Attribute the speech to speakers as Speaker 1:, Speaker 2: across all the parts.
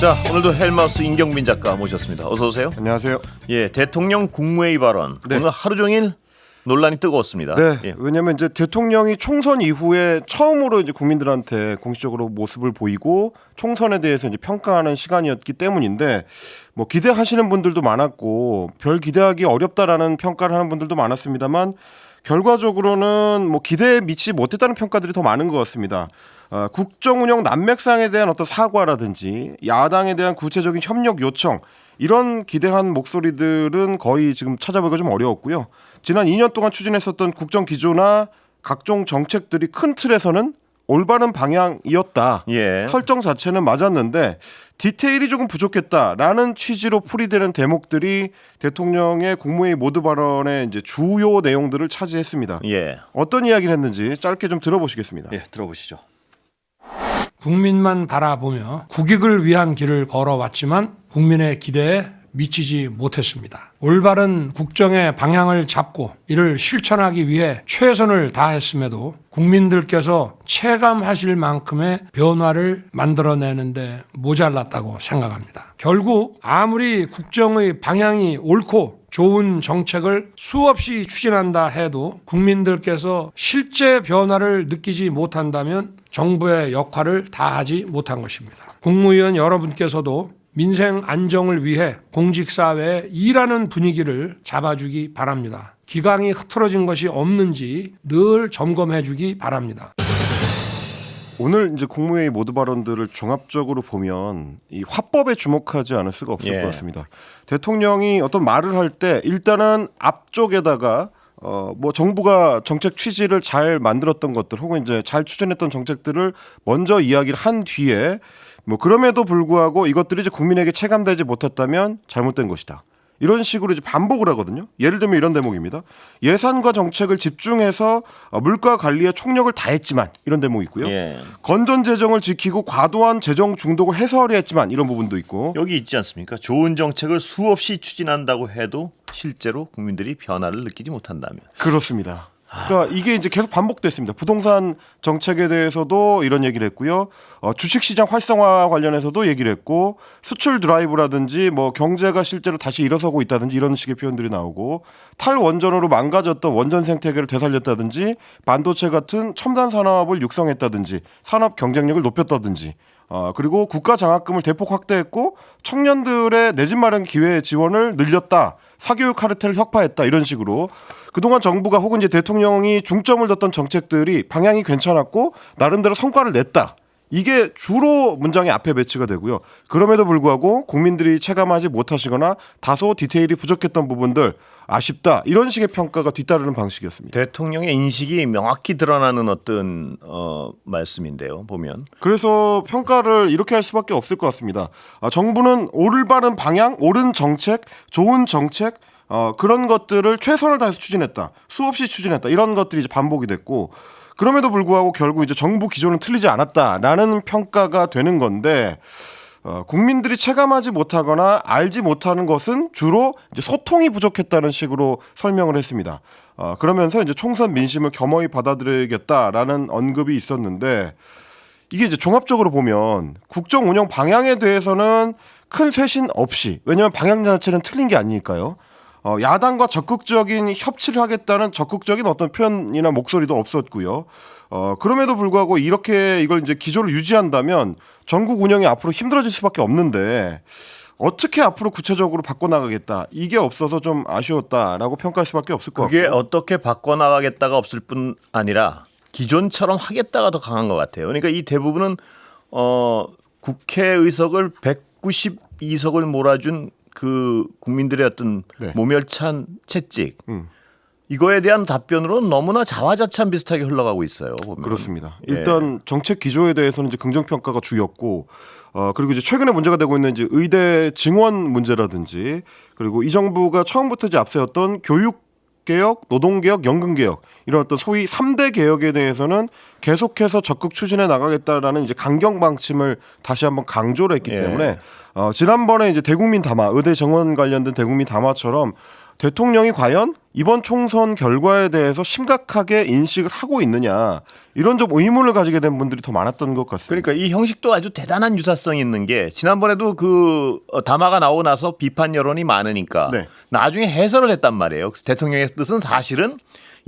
Speaker 1: 자, 오늘도 헬마우스 임경빈 작가 모셨습니다. 어서 오세요.
Speaker 2: 안녕하세요.
Speaker 1: 예, 대통령 국무회의 발언.
Speaker 2: 네.
Speaker 1: 오늘 하루 종일 논란이 뜨거웠습니다.
Speaker 2: 네,
Speaker 1: 예.
Speaker 2: 왜냐하면 이제 대통령이 총선 이후에 처음으로 이제 국민들한테 공식적으로 모습을 보이고 총선에 대해서 이제 평가하는 시간이었기 때문인데 뭐 기대하시는 분들도 많았고 별 기대하기 어렵다라는 평가를 하는 분들도 많았습니다만 결과적으로는 뭐 기대에 미치지 못했다는 평가들이 더 많은 것 같습니다. 국정운영 난맥상에 대한 어떤 사과라든지 야당에 대한 구체적인 협력 요청 이런 기대한 목소리들은 거의 지금 찾아보기가 좀 어려웠고요. 지난 2년 동안 추진했었던 국정 기조나 각종 정책들이 큰 틀에서는 올바른 방향이었다.
Speaker 1: 예.
Speaker 2: 설정 자체는 맞았는데 디테일이 조금 부족했다라는 취지로 풀이되는 대목들이 대통령의 국무회의 모두 발언의 이제 주요 내용들을 차지했습니다.
Speaker 1: 예.
Speaker 2: 어떤 이야기를 했는지 짧게 좀 들어보시겠습니다.
Speaker 1: 예, 들어보시죠.
Speaker 3: 국민만 바라보며 국익을 위한 길을 걸어왔지만 국민의 기대에 미치지 못했습니다. 올바른 국정의 방향을 잡고 이를 실천하기 위해 최선을 다했음에도 국민들께서 체감하실 만큼의 변화를 만들어내는데 모자랐다고 생각합니다. 결국 아무리 국정의 방향이 옳고 좋은 정책을 수없이 추진한다 해도 국민들께서 실제 변화를 느끼지 못한다면 정부의 역할을 다하지 못한 것입니다. 국무위원 여러분께서도 민생 안정을 위해 공직사회에 일하는 분위기를 잡아주기 바랍니다. 기강이 흐트러진 것이 없는지 늘 점검해주기 바랍니다.
Speaker 2: 오늘 이제 국무회의 모두 발언들을 종합적으로 보면 이 화법에 주목하지 않을 수가 없을
Speaker 1: 예.
Speaker 2: 것 같습니다. 대통령이 어떤 말을 할 때 일단은 앞쪽에다가 뭐 정부가 정책 취지를 잘 만들었던 것들 혹은 이제 잘 추진했던 정책들을 먼저 이야기를 한 뒤에 뭐 그럼에도 불구하고 이것들이 이제 국민에게 체감되지 못했다면 잘못된 것이다. 이런 식으로 이제 반복을 하거든요. 예를 들면 이런 대목입니다. 예산과 정책을 집중해서 물가 관리에 총력을 다했지만 이런 대목이 있고요.
Speaker 1: 예.
Speaker 2: 건전 재정을 지키고 과도한 재정 중독을 해소하려 했지만 이런 부분도 있고
Speaker 1: 여기 있지 않습니까? 좋은 정책을 수없이 추진한다고 해도 실제로 국민들이 변화를 느끼지 못한다면.
Speaker 2: 그렇습니다. 그러니까 이게 이제 계속 반복됐습니다. 부동산 정책에 대해서도 이런 얘기를 했고요. 주식시장 활성화 관련해서도 얘기를 했고 수출 드라이브라든지 뭐 경제가 실제로 다시 일어서고 있다든지 이런 식의 표현들이 나오고 탈원전으로 망가졌던 원전 생태계를 되살렸다든지 반도체 같은 첨단 산업을 육성했다든지 산업 경쟁력을 높였다든지 그리고 국가 장학금을 대폭 확대했고 청년들의 내 집 마련 기회 지원을 늘렸다. 사교육 카르텔을 혁파했다. 이런 식으로 그동안 정부가 혹은 이제 대통령이 중점을 뒀던 정책들이 방향이 괜찮았고 나름대로 성과를 냈다. 이게 주로 문장의 앞에 배치가 되고요. 그럼에도 불구하고 국민들이 체감하지 못하시거나 다소 디테일이 부족했던 부분들 아쉽다. 이런 식의 평가가 뒤따르는 방식이었습니다.
Speaker 1: 대통령의 인식이 명확히 드러나는 어떤 말씀인데요. 보면.
Speaker 2: 그래서 평가를 이렇게 할 수밖에 없을 것 같습니다. 정부는 올바른 방향, 옳은 정책, 좋은 정책 그런 것들을 최선을 다해서 추진했다. 수없이 추진했다. 이런 것들이 이제 반복이 됐고 그럼에도 불구하고 결국 이제 정부 기조는 틀리지 않았다라는 평가가 되는 건데 국민들이 체감하지 못하거나 알지 못하는 것은 주로 이제 소통이 부족했다는 식으로 설명을 했습니다. 그러면서 이제 총선 민심을 겸허히 받아들여야겠다라는 언급이 있었는데 이게 이제 종합적으로 보면 국정 운영 방향에 대해서는 큰 쇄신 없이 왜냐하면 방향 자체는 틀린 게 아니니까요. 야당과 적극적인 협치를 하겠다는 적극적인 어떤 표현이나 목소리도 없었고요. 그럼에도 불구하고 이렇게 이걸 이제 기조를 유지한다면 전국 운영이 앞으로 힘들어질 수밖에 없는데 어떻게 앞으로 구체적으로 바꿔나가겠다 이게 없어서 좀 아쉬웠다라고 평가할 수밖에 없을 것 같고요.
Speaker 1: 그게 어떻게 바꿔나가겠다가 없을 뿐 아니라 기존처럼 하겠다가 더 강한 것 같아요. 그러니까 이 대부분은 국회 의석을 192석을 몰아준 그 국민들의 어떤
Speaker 2: 네.
Speaker 1: 모멸찬 채찍 이거에 대한 답변으로는 너무나 자화자찬 비슷하게 흘러가고 있어요. 보면.
Speaker 2: 그렇습니다.
Speaker 1: 예.
Speaker 2: 일단 정책 기조에 대해서는 이제 긍정 평가가 주였고, 그리고 이제 최근에 문제가 되고 있는 이제 의대 증원 문제라든지, 그리고 이 정부가 처음부터 이제 앞세웠던 교육 개혁, 노동 개혁, 연금 개혁 이런 어떤 소위 3대 개혁에 대해서는 계속해서 적극 추진해 나가겠다라는 이제 강경 방침을 다시 한번 강조를 했기
Speaker 1: 예.
Speaker 2: 때문에 지난번에 이제 대국민 담화, 의대 정원 관련된 대국민 담화처럼 대통령이 과연 이번 총선 결과에 대해서 심각하게 인식을 하고 있느냐 이런 좀 의문을 가지게 된 분들이 더 많았던 것 같습니다.
Speaker 1: 그러니까 이 형식도 아주 대단한 유사성이 있는 게 지난번에도 그 담화가 나오고 나서 비판 여론이 많으니까
Speaker 2: 네.
Speaker 1: 나중에 해설을 했단 말이에요. 대통령의 뜻은 사실은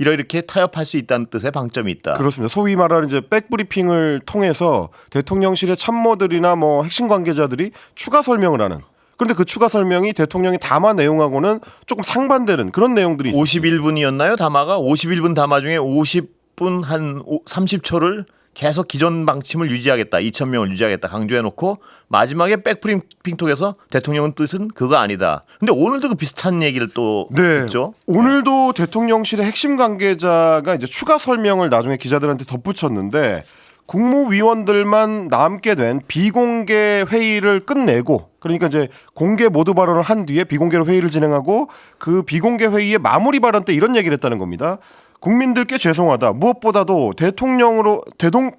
Speaker 1: 이렇게 타협할 수 있다는 뜻의 방점이 있다.
Speaker 2: 그렇습니다. 소위 말하는 이제 백브리핑을 통해서 대통령실의 참모들이나 뭐 핵심 관계자들이 추가 설명을 하는. 그런데 그 추가 설명이 대통령의 담화 내용하고는 조금 상반되는 그런 내용들이 있습니다.
Speaker 1: 51분이었나요? 담화가 51분 담화 중에 50분 한 30초를 계속 기존 방침을 유지하겠다. 2,000명을 유지하겠다. 강조해놓고 마지막에 백브리핑 통해서 대통령의 뜻은 그거 아니다. 근데 오늘도 그 비슷한 얘기를 또
Speaker 2: 네.
Speaker 1: 했죠.
Speaker 2: 오늘도 대통령실의 핵심 관계자가 이제 추가 설명을 나중에 기자들한테 덧붙였는데 국무위원들만 남게 된 비공개 회의를 끝내고 그러니까 이제 공개 모두 발언을 한 뒤에 비공개로 회의를 진행하고 그 비공개 회의의 마무리 발언 때 이런 얘기를 했다는 겁니다. 국민들께 죄송하다. 무엇보다도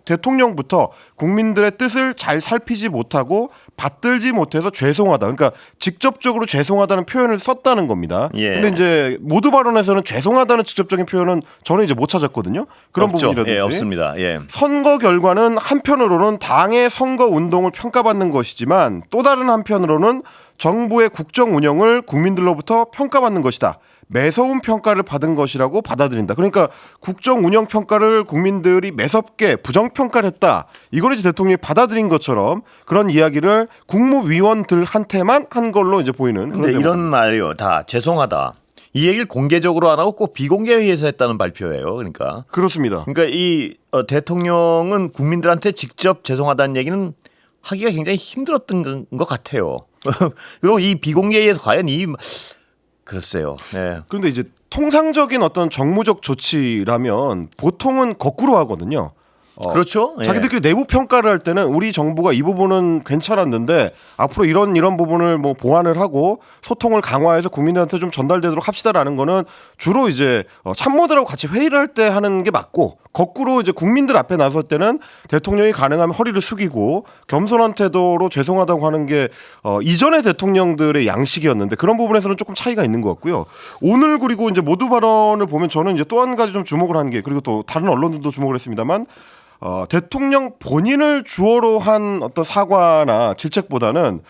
Speaker 2: 대통령부터 국민들의 뜻을 잘 살피지 못하고 받들지 못해서 죄송하다. 그러니까 직접적으로 죄송하다는 표현을 썼다는 겁니다.
Speaker 1: 예.
Speaker 2: 근데 이제 모두 발언에서는 죄송하다는 직접적인 표현은 저는 이제 못 찾았거든요. 그런
Speaker 1: 없죠.
Speaker 2: 부분이라든지.
Speaker 1: 예, 없습니다. 예.
Speaker 2: 선거 결과는 한편으로는 당의 선거 운동을 평가받는 것이지만 또 다른 한편으로는 정부의 국정 운영을 국민들로부터 평가받는 것이다. 매서운 평가를 받은 것이라고 받아들인다. 그러니까 국정 운영 평가를 국민들이 매섭게 부정평가를 했다. 이걸 이제 대통령이 받아들인 것처럼 그런 이야기를 국무위원들한테만 한 걸로 이제 보이는.
Speaker 1: 근데 이런 말이요. 다 죄송하다. 이 얘기를 공개적으로 안 하고 꼭 비공개 회의에서 했다는 발표예요. 그러니까.
Speaker 2: 그렇습니다.
Speaker 1: 그러니까 이 대통령은 국민들한테 직접 죄송하다는 얘기는 하기가 굉장히 힘들었던 것 같아요. 그리고 이 비공개에서 과연 글쎄요. 네.
Speaker 2: 그런데 이제 통상적인 어떤 정무적 조치라면 보통은 거꾸로 하거든요.
Speaker 1: 그렇죠. 예.
Speaker 2: 자기들끼리 내부 평가를 할 때는 우리 정부가 이 부분은 괜찮았는데 앞으로 이런 부분을 뭐 보완을 하고 소통을 강화해서 국민들한테 좀 전달되도록 합시다라는 거는 주로 이제 참모들하고 같이 회의를 할 때 하는 게 맞고 거꾸로 이제 국민들 앞에 나설 때는 대통령이 가능하면 허리를 숙이고 겸손한 태도로 죄송하다고 하는 게 이전의 대통령들의 양식이었는데 그런 부분에서는 조금 차이가 있는 것 같고요. 오늘 그리고 이제 모두 발언을 보면 저는 이제 또 한 가지 좀 주목을 한 게 그리고 또 다른 언론들도 주목을 했습니다만 대통령 본인을 주어로 한 어떤 사과나 질책보다는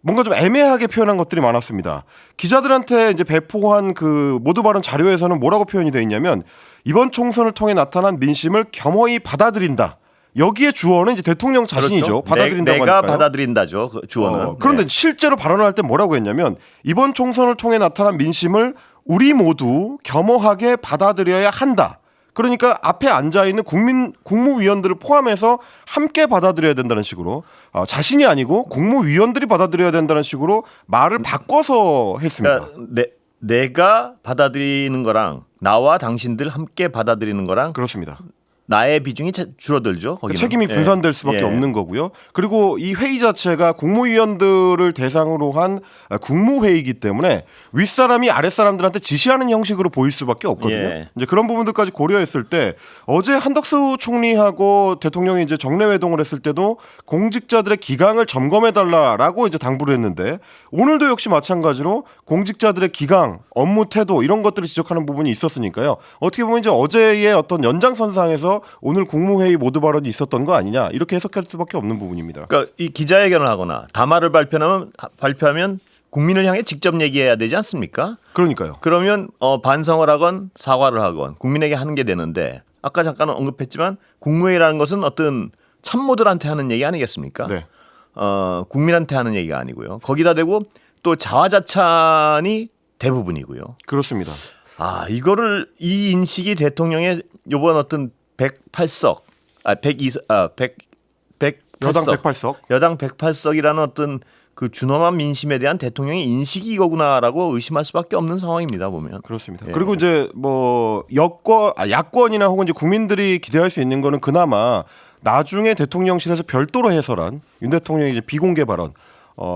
Speaker 2: 뭔가 좀 애매하게 표현한 것들이 많았습니다. 기자들한테 이제 배포한 그 모두 발언 자료에서는 뭐라고 표현이 되어 있냐면 이번 총선을 통해 나타난 민심을 겸허히 받아들인다. 여기에 주어는 이제 대통령 자신이죠.
Speaker 1: 그렇죠.
Speaker 2: 받아들인다고
Speaker 1: 내가
Speaker 2: 하니까요.
Speaker 1: 받아들인다죠. 그 주어는.
Speaker 2: 그런데
Speaker 1: 네.
Speaker 2: 실제로 발언을 할 때 뭐라고 했냐면 이번 총선을 통해 나타난 민심을 우리 모두 겸허하게 받아들여야 한다. 그러니까 앞에 앉아있는 국무위원들을 포함해서 함께 받아들여야 된다는 식으로 자신이 아니고 국무위원들이 받아들여야 된다는 식으로 말을 바꿔서 했습니다.
Speaker 1: 그러니까 내가 받아들이는 거랑 나와 당신들 함께 받아들이는 거랑
Speaker 2: 그렇습니다.
Speaker 1: 나의 비중이 줄어들죠. 거기는.
Speaker 2: 책임이 분산될 수밖에 없는 거고요. 그리고 이 회의 자체가 국무위원들을 대상으로 한 국무회의이기 때문에 윗사람이 아랫사람들한테 지시하는 형식으로 보일 수밖에 없거든요.
Speaker 1: 예.
Speaker 2: 이제 그런 부분들까지 고려했을 때 어제 한덕수 총리하고 대통령이 이제 정례회동을 했을 때도 공직자들의 기강을 점검해달라라고 이제 당부를 했는데 오늘도 역시 마찬가지로 공직자들의 기강, 업무 태도 이런 것들을 지적하는 부분이 있었으니까요. 어떻게 보면 이제 어제의 어떤 연장선상에서 오늘 국무회의 모두 발언이 있었던 거 아니냐 이렇게 해석할 수밖에 없는 부분입니다.
Speaker 1: 그러니까 이 기자회견을 하거나 담화를 발표하면 국민을 향해 직접 얘기해야 되지 않습니까?
Speaker 2: 그러니까요.
Speaker 1: 그러면 반성을 하건 사과를 하건 국민에게 하는 게 되는데 아까 잠깐 언급했지만 국무회의라는 것은 어떤 참모들한테 하는 얘기 아니겠습니까?
Speaker 2: 네.
Speaker 1: 국민한테 하는 얘기가 아니고요. 거기다 대고 또 자화자찬이 대부분이고요.
Speaker 2: 그렇습니다.
Speaker 1: 이 인식이 대통령의 이번 어떤 108석, 108석,
Speaker 2: 여당 108석.
Speaker 1: 여당 108석이라는 어떤 그 준엄한 민심에 대한 대통령의 인식이 이거구나라고 의심할 수밖에 없는 상황입니다. 보면.
Speaker 2: 그렇습니다.
Speaker 1: 예.
Speaker 2: 그리고 이제 뭐 야권이나 혹은 이제 국민들이 기대할 수 있는 거는 그나마 나중에 대통령실에서 별도로 해설한 윤 대통령의 이제 비공개 발언.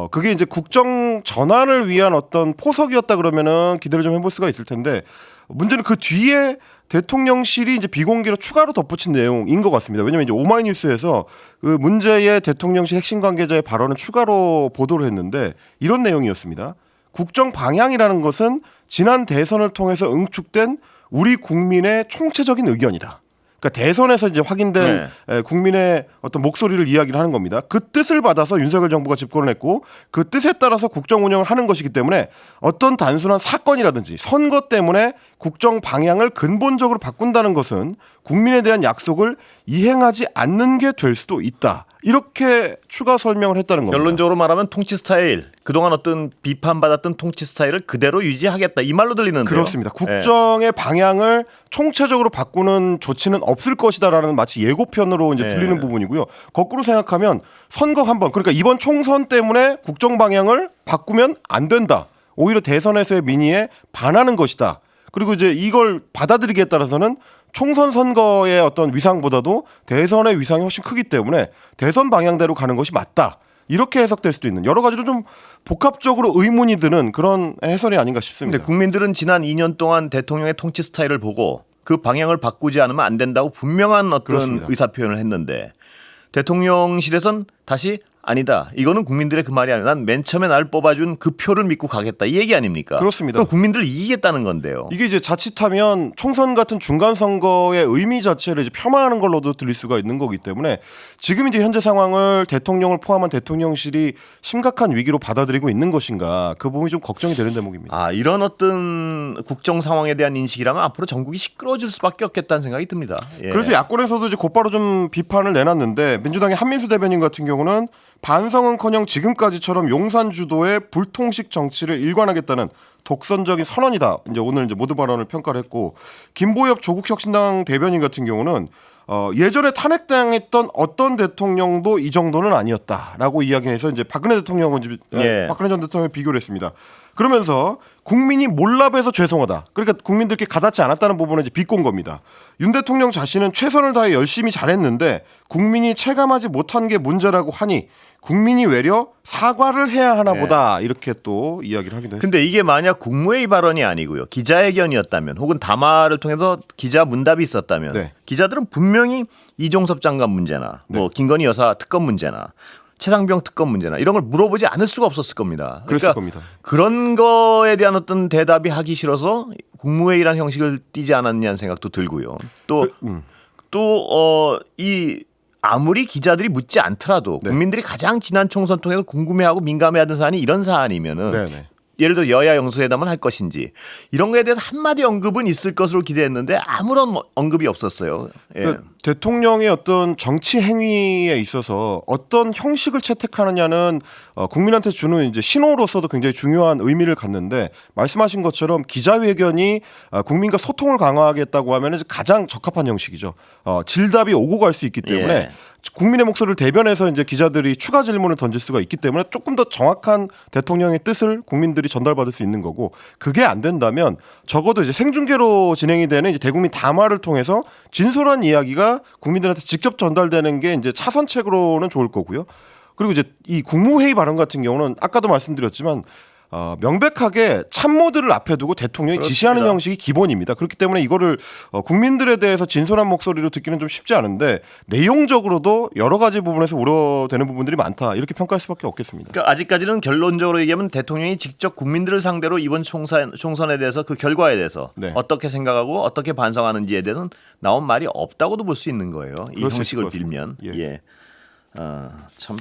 Speaker 2: 그게 이제 국정 전환을 위한 어떤 포석이었다 그러면은 기대를 좀 해볼 수가 있을 텐데 문제는 그 뒤에 대통령실이 이제 비공개로 추가로 덧붙인 내용인 것 같습니다. 왜냐하면 이제 오마이뉴스에서 그 문제의 대통령실 핵심 관계자의 발언을 추가로 보도를 했는데 이런 내용이었습니다. 국정 방향이라는 것은 지난 대선을 통해서 응축된 우리 국민의 총체적인 의견이다. 그러니까 대선에서 이제 확인된 국민의 어떤 목소리를 이야기를 하는 겁니다. 그 뜻을 받아서 윤석열 정부가 집권을 했고 그 뜻에 따라서 국정 운영을 하는 것이기 때문에 어떤 단순한 사건이라든지 선거 때문에 국정 방향을 근본적으로 바꾼다는 것은 국민에 대한 약속을 이행하지 않는 게 될 수도 있다. 이렇게 추가 설명을 했다는 겁니다.
Speaker 1: 결론적으로 말하면 통치 스타일, 그동안 어떤 비판받았던 통치 스타일을 그대로 유지하겠다 이 말로 들리는데요.
Speaker 2: 그렇습니다. 국정의 방향을 총체적으로 바꾸는 조치는 없을 것이다라는 마치 예고편으로 이제 들리는 부분이고요. 거꾸로 생각하면 선거 한 번, 그러니까 이번 총선 때문에 국정 방향을 바꾸면 안 된다. 오히려 대선에서의 민의에 반하는 것이다. 그리고 이제 이걸 받아들이기에 따라서는 총선 선거의 어떤 위상보다도 대선의 위상이 훨씬 크기 때문에 대선 방향대로 가는 것이 맞다. 이렇게 해석될 수도 있는 여러 가지로 좀 복합적으로 의문이 드는 그런 해설이 아닌가 싶습니다.
Speaker 1: 근데 국민들은 지난 2년 동안 대통령의 통치 스타일을 보고 그 방향을 바꾸지 않으면 안 된다고 분명한 어떤
Speaker 2: 그렇습니다.
Speaker 1: 의사 표현을 했는데 대통령실에선 다시 아니다. 이거는 국민들의 그 말이 아니라 난 맨 처음에 날 뽑아준 그 표를 믿고 가겠다. 이 얘기 아닙니까?
Speaker 2: 그렇습니다.
Speaker 1: 그럼 국민들을 이기겠다는 건데요.
Speaker 2: 이게 이제 자칫하면 총선 같은 중간 선거의 의미 자체를 이제 폄하하는 걸로도 들릴 수가 있는 거기 때문에 지금 이제 현재 상황을 대통령을 포함한 대통령실이 심각한 위기로 받아들이고 있는 것인가 그 부분이 좀 걱정이 되는 대목입니다.
Speaker 1: 아, 이런 어떤 국정 상황에 대한 인식이라면 앞으로 전국이 시끄러워질 수밖에 없겠다는 생각이 듭니다. 예.
Speaker 2: 그래서 야권에서도 이제 곧바로 좀 비판을 내놨는데 민주당의 한민수 대변인 같은 경우는 반성은커녕 지금까지처럼 용산 주도의 불통식 정치를 일관하겠다는 독선적인 선언이다. 이제 오늘 이제 모두 발언을 평가를 했고 김보엽 조국혁신당 대변인 같은 경우는 예전에 탄핵당했던 어떤 대통령도 이 정도는 아니었다라고 이야기해서 이제 박근혜 대통령은 박근혜 전 대통령을 비교를 했습니다. 그러면서 국민이 몰라봬서 죄송하다. 그러니까 국민들께 가닿지 않았다는 부분을 이제 비꼰 겁니다. 윤 대통령 자신은 최선을 다해 열심히 잘했는데 국민이 체감하지 못한 게 문제라고 하니 국민이 외려 사과를 해야 하나 보다 이렇게 또 이야기를 하기도 했습니다.
Speaker 1: 근데 이게 만약 국무회의 발언이 아니고요. 기자회견이었다면 혹은 담화를 통해서 기자 문답이 있었다면
Speaker 2: 네.
Speaker 1: 기자들은 분명히 이종섭 장관 문제나 뭐 김건희 여사 특검 문제나 최상병 특검 문제나 이런 걸 물어보지 않을 수가 없었을 겁니다.
Speaker 2: 그랬을 겁니다.
Speaker 1: 그런 거에 대한 어떤 대답이 하기 싫어서 국무회의라는 형식을 띠지 않았냐는 생각도 들고요. 이 아무리 기자들이 묻지 않더라도 국민들이 가장 지난 총선 통해서 궁금해하고 민감해하던 사안이 이런 사안이면은
Speaker 2: 네네.
Speaker 1: 예를 들어 여야 영수회담을 할 것인지 이런 거에 대해서 한마디 언급은 있을 것으로 기대했는데 아무런 언급이 없었어요. 예.
Speaker 2: 그러니까 대통령의 어떤 정치 행위에 있어서 어떤 형식을 채택하느냐는 국민한테 주는 이제 신호로서도 굉장히 중요한 의미를 갖는데 말씀하신 것처럼 기자회견이 국민과 소통을 강화하겠다고 하면 가장 적합한 형식이죠. 질답이 오고 갈 수 있기 때문에
Speaker 1: 예.
Speaker 2: 국민의 목소리를 대변해서 이제 기자들이 추가 질문을 던질 수가 있기 때문에 조금 더 정확한 대통령의 뜻을 국민들이 전달받을 수 있는 거고 그게 안 된다면 적어도 이제 생중계로 진행이 되는 이제 대국민 담화를 통해서 진솔한 이야기가 국민들한테 직접 전달되는 게 이제 차선책으로는 좋을 거고요. 그리고 이제 이 국무회의 발언 같은 경우는 아까도 말씀드렸지만 명백하게 참모들을 앞에 두고 대통령이
Speaker 1: 그렇습니다.
Speaker 2: 지시하는 형식이 기본입니다. 그렇기 때문에 이거를 국민들에 대해서 진솔한 목소리로 듣기는 좀 쉽지 않은데 내용적으로도 여러 가지 부분에서 우려되는 부분들이 많다. 이렇게 평가할 수밖에 없겠습니다.
Speaker 1: 그러니까 아직까지는 결론적으로 얘기하면 대통령이 직접 국민들을 상대로 이번 총선에 대해서 그 결과에 대해서
Speaker 2: 네.
Speaker 1: 어떻게 생각하고 어떻게 반성하는지에 대해서는 나온 말이 없다고도 볼 수 있는 거예요. 이
Speaker 2: 그럴 수
Speaker 1: 형식을
Speaker 2: 있을 것
Speaker 1: 빌면.
Speaker 2: 같습니다.
Speaker 1: 예. 참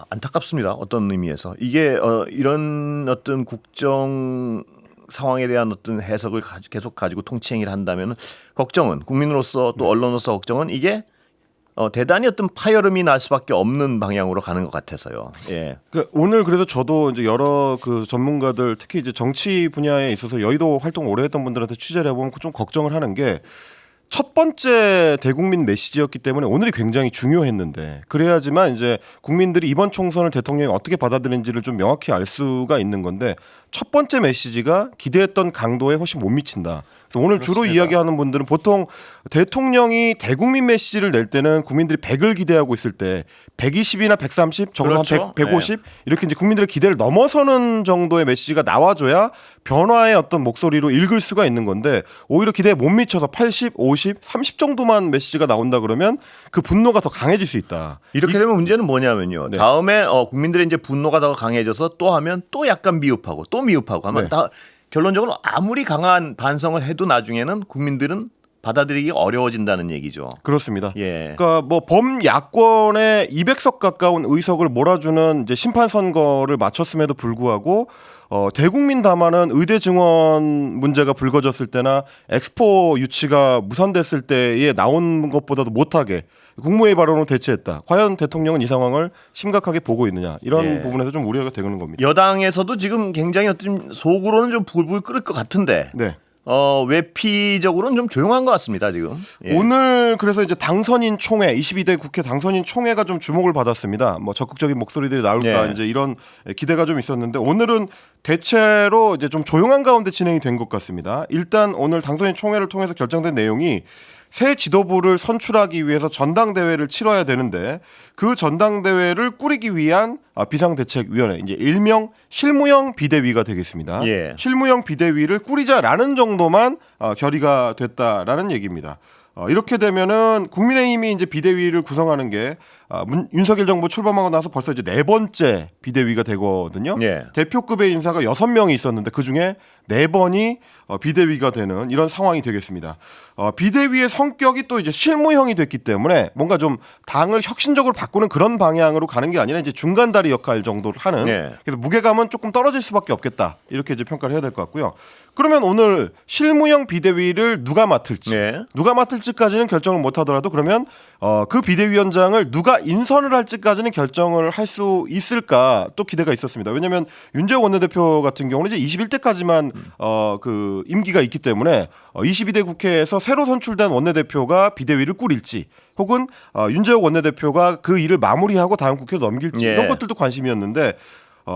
Speaker 1: 안타깝습니다. 어떤 의미에서 이게 이런 어떤 국정 상황에 대한 어떤 해석을 계속 가지고 통치행위를 한다면 걱정은 국민으로서 또 언론으로서 걱정은 이게 대단히 어떤 파열음이 날 수밖에 없는 방향으로 가는 것 같아서요. 예.
Speaker 2: 그러니까 오늘 그래서 저도 이제 여러 그 전문가들 특히 이제 정치 분야에 있어서 여의도 활동 오래 했던 분들한테 취재를 해보면 좀 걱정을 하는 게 첫 번째 대국민 메시지였기 때문에 오늘이 굉장히 중요했는데 그래야지만 이제 국민들이 이번 총선을 대통령이 어떻게 받아들이는지를 좀 명확히 알 수가 있는 건데 첫 번째 메시지가 기대했던 강도에 훨씬 못 미친다. 그래서 오늘 주로
Speaker 1: 그렇습니다.
Speaker 2: 이야기하는 분들은 보통 대통령이 대국민 메시지를 낼 때는 국민들이 100을 기대하고 있을 때 120이나 130 적어도
Speaker 1: 그렇죠.
Speaker 2: 한 150 이렇게 이제 국민들의 기대를 넘어서는 정도의 메시지가 나와줘야 변화의 어떤 목소리로 읽을 수가 있는 건데 오히려 기대에 못 미쳐서 80, 50, 30 정도만 메시지가 나온다 그러면 그 분노가 더 강해질 수 있다.
Speaker 1: 이렇게 되면 문제는 뭐냐면요.
Speaker 2: 네.
Speaker 1: 다음에 국민들의 이제 분노가 더 강해져서 또 하면 또 약간 미흡하고 또 미흡하고 하면
Speaker 2: 네.
Speaker 1: 다 결론적으로 아무리 강한 반성을 해도 나중에는 국민들은 받아들이기 어려워진다는 얘기죠.
Speaker 2: 그렇습니다.
Speaker 1: 예.
Speaker 2: 그러니까 뭐 범야권의 200석 가까운 의석을 몰아주는 이제 심판 선거를 마쳤음에도 불구하고 대국민 담화는 의대 증원 문제가 불거졌을 때나 엑스포 유치가 무산됐을 때에 나온 것보다도 못하게 국무회의 발언으로 대체했다. 과연 대통령은 이 상황을 심각하게 보고 있느냐 이런
Speaker 1: 예.
Speaker 2: 부분에서 좀 우려가 되는 겁니다.
Speaker 1: 여당에서도 지금 굉장히 어떤 속으로는 좀 불불 끓을 것 같은데
Speaker 2: 네.
Speaker 1: 외피적으로는 좀 조용한 것 같습니다 지금. 예.
Speaker 2: 오늘 그래서 이제 당선인 총회 22대 국회 당선인 총회가 좀 주목을 받았습니다. 뭐 적극적인 목소리들이 나올까
Speaker 1: 예.
Speaker 2: 이제 이런 기대가 좀 있었는데 오늘은 대체로 이제 좀 조용한 가운데 진행이 된 것 같습니다. 일단 오늘 당선인 총회를 통해서 결정된 내용이 새 지도부를 선출하기 위해서 전당대회를 치러야 되는데 그 전당대회를 꾸리기 위한 비상대책위원회 이제 일명 실무형 비대위가 되겠습니다.
Speaker 1: 예.
Speaker 2: 실무형 비대위를 꾸리자라는 정도만 결의가 됐다라는 얘기입니다. 이렇게 되면은 국민의힘이 이제 비대위를 구성하는 게 윤석열 정부 출범하고 나서 벌써 이제 4번째 비대위가 되거든요.
Speaker 1: 예.
Speaker 2: 대표급의 인사가 6명이 있었는데 그 중에 4번이 비대위가 되는 이런 상황이 되겠습니다. 비대위의 성격이 또 이제 실무형이 됐기 때문에 뭔가 좀 당을 혁신적으로 바꾸는 그런 방향으로 가는 게 아니라 이제 중간다리 역할 정도를 하는
Speaker 1: 예.
Speaker 2: 그래서 무게감은 조금 떨어질 수밖에 없겠다 이렇게 이제 평가를 해야 될 것 같고요. 그러면 오늘 실무형 비대위를 누가 맡을지
Speaker 1: 예.
Speaker 2: 누가 맡을지까지는 결정을 못 하더라도 그러면 그 비대위원장을 누가 인선을 할지까지는 결정을 할 수 있을까 또 기대가 있었습니다. 왜냐하면 윤재호 원내대표 같은 경우는 이제 21대까지만 그 임기가 있기 때문에 22대 국회에서 새로 선출된 원내대표가 비대위를 꾸릴지 혹은 윤재호 원내대표가 그 일을 마무리하고 다음 국회로 넘길지
Speaker 1: 예.
Speaker 2: 이런 것들도 관심이었는데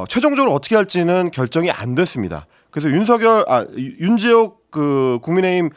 Speaker 2: 최종적으로 어떻게 할지는 결정이 안 됐습니다. 그래서 윤재옥 그 국민의힘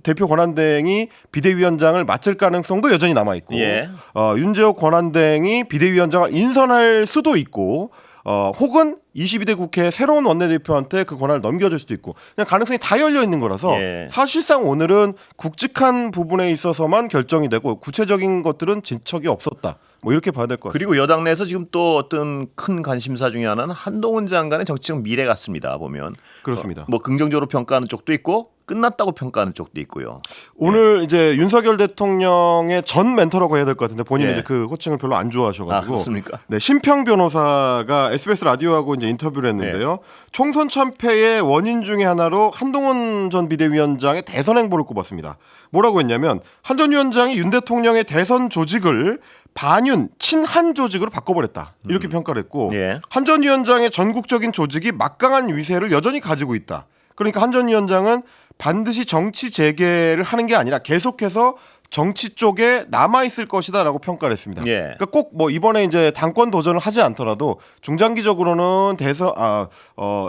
Speaker 2: 대표 권한대행이 비대위원장을 맡을 가능성도 여전히 남아 있고,
Speaker 1: 예.
Speaker 2: 윤재옥 권한대행이 비대위원장을 인선할 수도 있고, 혹은 22대 국회 새로운 원내대표한테 그 권한을 넘겨줄 수도 있고, 그냥 가능성이 다 열려 있는 거라서
Speaker 1: 예.
Speaker 2: 사실상 오늘은 굵직한 부분에 있어서만 결정이 되고 구체적인 것들은 진척이 없었다. 뭐 이렇게 봐야 될 것 같습니다.
Speaker 1: 그리고 여당 내에서 지금 또 어떤 큰 관심사 중에 하나는 한동훈 장관의 정치적 미래 같습니다. 보면
Speaker 2: 그렇습니다.
Speaker 1: 뭐 긍정적으로 평가하는 쪽도 있고 끝났다고 평가하는 쪽도 있고요.
Speaker 2: 오늘 이제 윤석열 대통령의 전 멘토라고 해야 될 것 같은데 본인이
Speaker 1: 예.
Speaker 2: 이제 그 호칭을 별로 안 좋아하셔가지고
Speaker 1: 그렇습니까?
Speaker 2: 네, 심평 변호사가 SBS 라디오하고 이제 인터뷰를 했는데요. 총선 참패의 원인 중에 하나로 한동훈 전 비대위원장의 대선 행보를 꼽았습니다. 뭐라고 했냐면 한 전 위원장이 윤 대통령의 대선 조직을 반윤 친한 조직으로 바꿔버렸다 이렇게 평가를 했고
Speaker 1: 예.
Speaker 2: 한 전 위원장의 전국적인 조직이 막강한 위세를 여전히 가지고 있다. 그러니까 한 전 위원장은 반드시 정치 재개를 하는 게 아니라 계속해서 정치 쪽에 남아 있을 것이다라고 평가를 했습니다.
Speaker 1: 예.
Speaker 2: 그러니까 꼭 뭐 이번에 이제 당권 도전을 하지 않더라도 중장기적으로는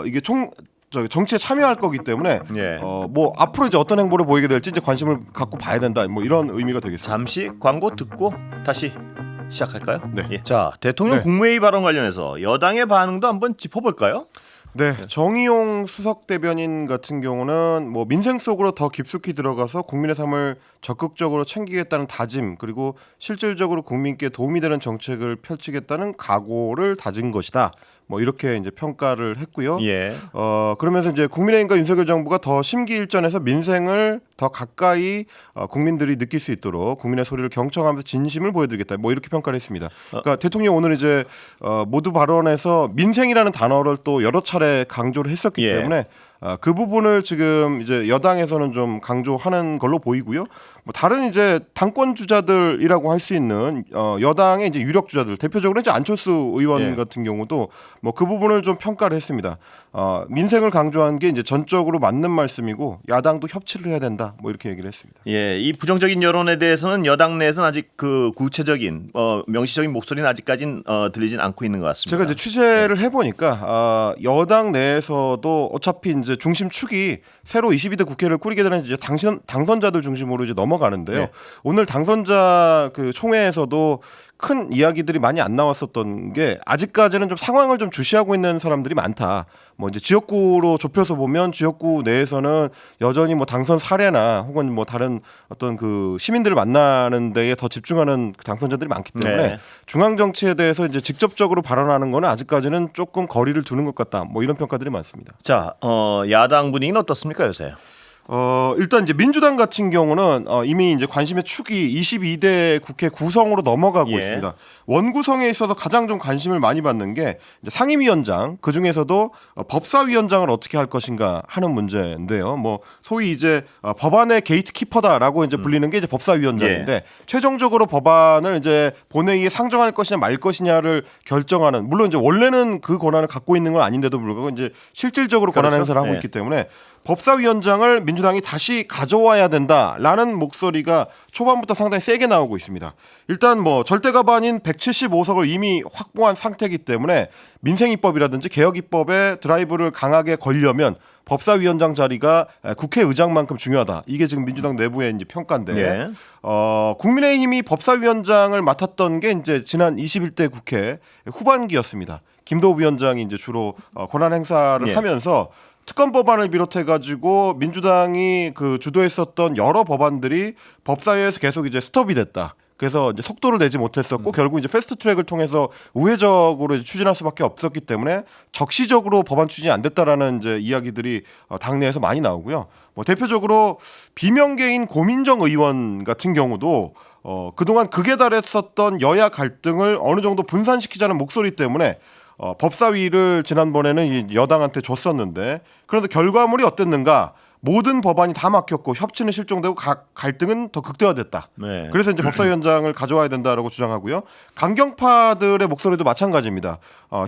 Speaker 2: 이게 정치에 참여할 거기 때문에
Speaker 1: 예.
Speaker 2: 뭐 앞으로 이제 어떤 행보를 보이게 될지 이제 관심을 갖고 봐야 된다. 뭐 이런 의미가 되겠습니다.
Speaker 1: 잠시 광고 듣고 다시 시작할까요?
Speaker 2: 네.
Speaker 1: 예. 자, 대통령
Speaker 2: 네.
Speaker 1: 국무회의 발언 관련해서 여당의 반응도 한번 짚어볼까요?
Speaker 2: 네, 정의용 수석 대변인 같은 경우는 뭐 민생 속으로 더 깊숙이 들어가서 국민의 삶을 적극적으로 챙기겠다는 다짐 그리고 실질적으로 국민께 도움이 되는 정책을 펼치겠다는 각오를 다진 것이다. 뭐 이렇게 이제 평가를 했고요.
Speaker 1: 예.
Speaker 2: 그러면서 이제 국민의힘과 윤석열 정부가 더 심기일전해서 민생을 더 가까이 국민들이 느낄 수 있도록 국민의 소리를 경청하면서 진심을 보여드리겠다. 뭐 이렇게 평가를 했습니다. 그러니까 대통령 오늘 이제 모두 발언에서 민생이라는 단어를 또 여러 차례 강조를 했었기
Speaker 1: 예.
Speaker 2: 때문에 그 부분을 지금 이제 여당에서는 좀 강조하는 걸로 보이고요. 뭐 다른 이제 당권 주자들이라고 할 수 있는 여당의 이제 유력 주자들 대표적으로 이제 안철수 의원
Speaker 1: 예.
Speaker 2: 같은 경우도 뭐 그 부분을 좀 평가를 했습니다. 민생을 강조한 게 이제 전적으로 맞는 말씀이고 야당도 협치를 해야 된다. 뭐 이렇게 얘기를 했습니다.
Speaker 1: 예, 이 부정적인 여론에 대해서는 여당 내에서는 아직 그 구체적인 명시적인 목소리는 아직까지는 들리진 않고 있는 것 같습니다.
Speaker 2: 제가 이제 취재를 해보니까 여당 내에서도 어차피 이제 중심 축이 새로 22대 국회를 꾸리게 되는 이제 당선자들 중심으로 이제 넘어가는데요.
Speaker 1: 네.
Speaker 2: 오늘 당선자 그 총회에서도 큰 이야기들이 많이 안 나왔었던 게 아직까지는 좀 상황을 좀 주시하고 있는 사람들이 많다. 뭐 이제 지역구로 좁혀서 보면 지역구 내에서는 여전히 뭐 당선 사례나 혹은 뭐 다른 어떤 그 시민들을 만나는 데에 더 집중하는 당선자들이 많기 때문에
Speaker 1: 네.
Speaker 2: 중앙 정치에 대해서 이제 직접적으로 발언하는 거는 아직까지는 조금 거리를 두는 것 같다. 뭐 이런 평가들이 많습니다.
Speaker 1: 자, 야당 분위기는 어떻습니까 요새?
Speaker 2: 일단 이제 민주당 같은 경우는 이미 이제 관심의 축이 22대 국회 구성으로 넘어가고
Speaker 1: 예.
Speaker 2: 있습니다. 원구성에 있어서 가장 좀 관심을 많이 받는 게 이제 상임위원장, 그 중에서도 법사위원장을 어떻게 할 것인가 하는 문제인데요. 뭐 소위 이제 법안의 게이트키퍼다라고 이제 불리는 게 이제 법사위원장인데
Speaker 1: 예.
Speaker 2: 최종적으로 법안을 이제 본회의에 상정할 것이냐 말 것이냐를 결정하는, 물론 이제 원래는 그 권한을 갖고 있는 건 아닌데도 불구하고 이제 실질적으로 권한
Speaker 1: 그렇죠.
Speaker 2: 행사를 하고
Speaker 1: 예.
Speaker 2: 있기 때문에 법사위원장을 민주당이 다시 가져와야 된다라는 목소리가 초반부터 상당히 세게 나오고 있습니다. 일단 뭐 절대 가반인 175석을 이미 확보한 상태이기 때문에 민생입법이라든지 개혁입법에 드라이브를 강하게 걸려면 법사위원장 자리가 국회의장만큼 중요하다. 이게 지금 민주당 내부의 이제 평가인데,
Speaker 1: 예.
Speaker 2: 국민의힘이 법사위원장을 맡았던 게 이제 지난 21대 국회 후반기였습니다. 김도우 위원장이 이제 주로 권한 행사를
Speaker 1: 예.
Speaker 2: 하면서 특검 법안을 비롯해 가지고 민주당이 그 주도했었던 여러 법안들이 법사위에서 계속 이제 스톱이 됐다. 그래서 이제 속도를 내지 못했었고 결국 이제 패스트트랙을 통해서 우회적으로 이제 추진할 수밖에 없었기 때문에 적시적으로 법안 추진이 안 됐다라는 이제 이야기들이 당내에서 많이 나오고요. 뭐 대표적으로 비명계인 고민정 의원 같은 경우도 그동안 극에 달했었던 여야 갈등을 어느 정도 분산시키자는 목소리 때문에 법사위를 지난번에는 여당한테 줬었는데, 그런데 결과물이 어땠는가? 모든 법안이 다 막혔고 협치는 실종되고 갈등은 더 극대화됐다.
Speaker 1: 네.
Speaker 2: 그래서 이제 법사위원장을 가져와야 된다라고 주장하고요. 강경파들의 목소리도 마찬가지입니다.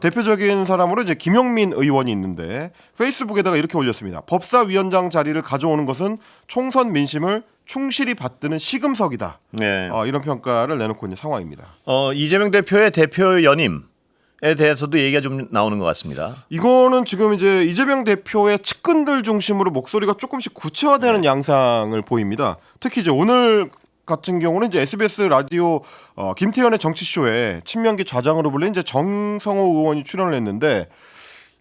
Speaker 2: 대표적인 사람으로 이제 김용민 의원이 있는데 페이스북에다가 이렇게 올렸습니다. 법사위원장 자리를 가져오는 것은 총선 민심을 충실히 받드는 시금석이다.
Speaker 1: 네.
Speaker 2: 이런 평가를 내놓고 있는 상황입니다.
Speaker 1: 이재명 대표의 대표 연임에 대해서도 얘기가 좀 나오는 것 같습니다.
Speaker 2: 이거는 지금 이제 이재명 대표의 측근들 중심으로 목소리가 조금씩 구체화되는 양상을 보입니다. 특히 이제 오늘 같은 경우는 이제 SBS 라디오 김태현의 정치쇼에 친명계 좌장으로 불린 이제 정성호 의원이 출연을 했는데,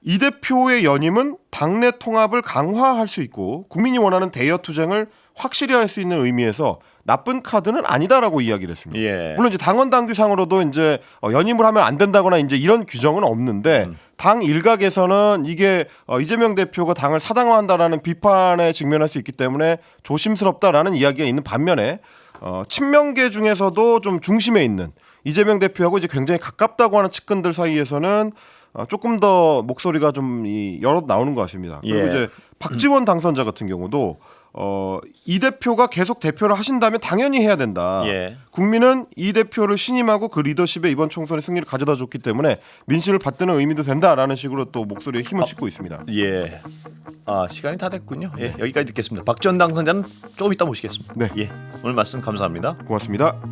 Speaker 2: 이 대표의 연임은 당내 통합을 강화할 수 있고 국민이 원하는 대여 투쟁을 확실히 할 수 있는 의미에서 나쁜 카드는 아니다라고 이야기를 했습니다.
Speaker 1: 예.
Speaker 2: 물론 이제 당원 당규상으로도 이제 연임을 하면 안 된다거나 이제 이런 규정은 없는데 당 일각에서는 이게 이재명 대표가 당을 사당화한다라는 비판에 직면할 수 있기 때문에 조심스럽다라는 이야기가 있는 반면에 친명계 중에서도 좀 중심에 있는 이재명 대표하고 이제 굉장히 가깝다고 하는 측근들 사이에서는 조금 더 목소리가 좀 여러 나오는 것 같습니다. 그리고
Speaker 1: 예.
Speaker 2: 이제 박지원 당선자 같은 경우도 이 대표가 계속 대표를 하신다면 당연히 해야 된다.
Speaker 1: 예.
Speaker 2: 국민은 이 대표를 신임하고 그 리더십에 이번 총선의 승리를 가져다 줬기 때문에 민심을 받드는 의미도 된다라는 식으로 또 목소리에 힘을 싣고 있습니다.
Speaker 1: 예. 시간이 다 됐군요. 예, 여기까지 듣겠습니다. 박지원 당선자는 조금 이따 모시겠습니다.
Speaker 2: 네.
Speaker 1: 예. 오늘 말씀 감사합니다.
Speaker 2: 고맙습니다.